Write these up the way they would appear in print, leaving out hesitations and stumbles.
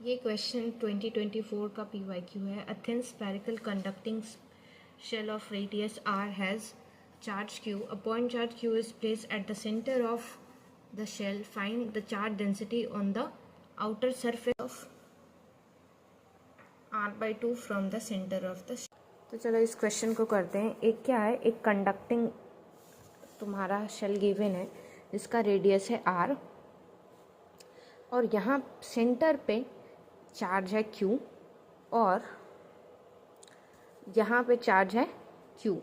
ये क्वेश्चन 2024 का PYQ है। A thin spherical conducting shell of radius r has charge q. A point charge q is placed at the center of the shell. Find the charge density on the outer surface of r/2 from the center of the shell. तो चलो इस question को करते हैं। एक क्या है, एक कंडक्टिंग तुम्हारा शेल गिवन है जिसका रेडियस है r और यहाँ सेंटर पे चार्ज है q और यहाँ पे चार्ज है q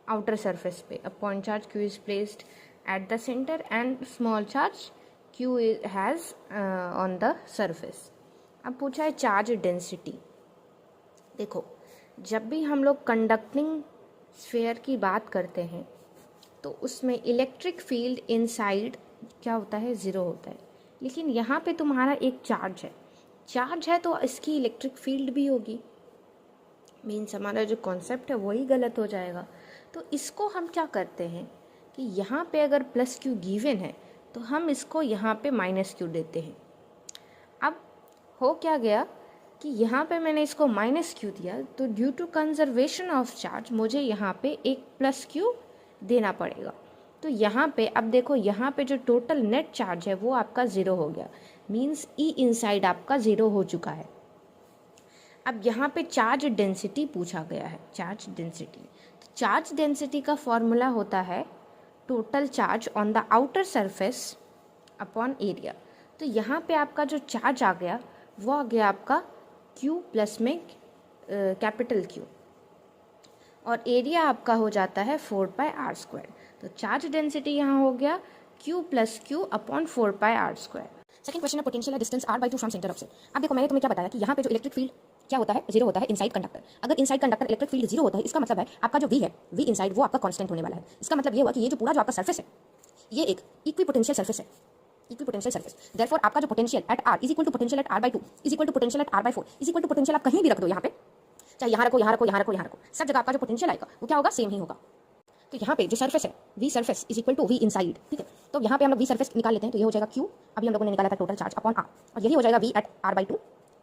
आउटर सरफेस पे। A point charge q is placed at the centre and small charge q has on the surface. अब पूछा है चार्ज डेंसिटी। देखो, जब भी हम लोग कंडक्टिंग स्फीयर की बात करते हैं तो उसमें इलेक्ट्रिक फील्ड इनसाइड क्या होता है, ज़ीरो होता है। लेकिन यहाँ पे तुम्हारा एक चार्ज है तो इसकी इलेक्ट्रिक फील्ड भी होगी। मीन्स हमारा जो कॉन्सेप्ट है वही गलत हो जाएगा। तो इसको हम क्या करते हैं कि यहाँ पे अगर प्लस क्यू गिवन है तो हम इसको यहाँ पे माइनस क्यू देते हैं। अब हो क्या गया कि यहाँ पे मैंने इसको माइनस क्यू दिया तो due to conservation of charge मुझे यहाँ पे एक प्लस क्यू देना पड़ेगा। तो यहाँ पे अब देखो, यहाँ पे जो टोटल नेट चार्ज है वो आपका ज़ीरो हो गया। मीन्स ई इनसाइड आपका ज़ीरो हो चुका है। अब यहाँ पे चार्ज डेंसिटी पूछा गया है। चार्ज डेंसिटी का फॉर्मूला होता है total charge on the outer surface upon area. तो यहाँ पे आपका जो चार्ज आ गया वो आ गया आपका Q प्लस में कैपिटल Q और एरिया आपका हो जाता है 4πr²। तो चार्ज डेंसिटी यहाँ हो गया Q plus Q upon 4πr²। Second question है पोटेंशियल है distance r/2 from centre of से। अब देखो, मैंने तुम्हें क्या बताया कि यहाँ पे जो इलेक्ट्रिक फील्ड क्या होता है, जीरो होता है इनसाइड कंडक्टर। अगर inside conductor electric field zero होता है, इसका मतलब है आपका जो V है, V इनसाइड, वो आपका कांस्टेंट होने वाला है। इसका मतलब ये हुआ कि ये जो पूरा जो आपका सरफेस है ये एक इक्विपोटेंशियल सरफेस है, इक्विपोटेंशियल सरफेस। देयरफॉर आपका जो potential at r is equal to potential at r/2 is equal to potential at r/4 is equal to potential आप कहीं भी रख दो यहाँ पे, चाहे यहाँ रखो, यहाँ रखो, यहाँ रखो, यहाँ रखो, सब जगह आपका जो पोटेंशियल आएगा वो क्या होगा, सेम ही होगा। तो यहाँ पे जो सरफेस है V surface is equal to V inside, ठीक है। तो यहाँ पे हम लोग V सरफेस निकाल लेते हैं तो ये हो जाएगा Q, अभी हम लोगों ने निकाला था टोटल चार्ज अपॉन R, और यही हो जाएगा V एट r/2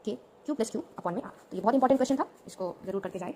के Q प्लस Q अपॉन में R। तो ये बहुत इंपॉर्टेंट क्वेश्चन था, इसको जरूर करके जाए।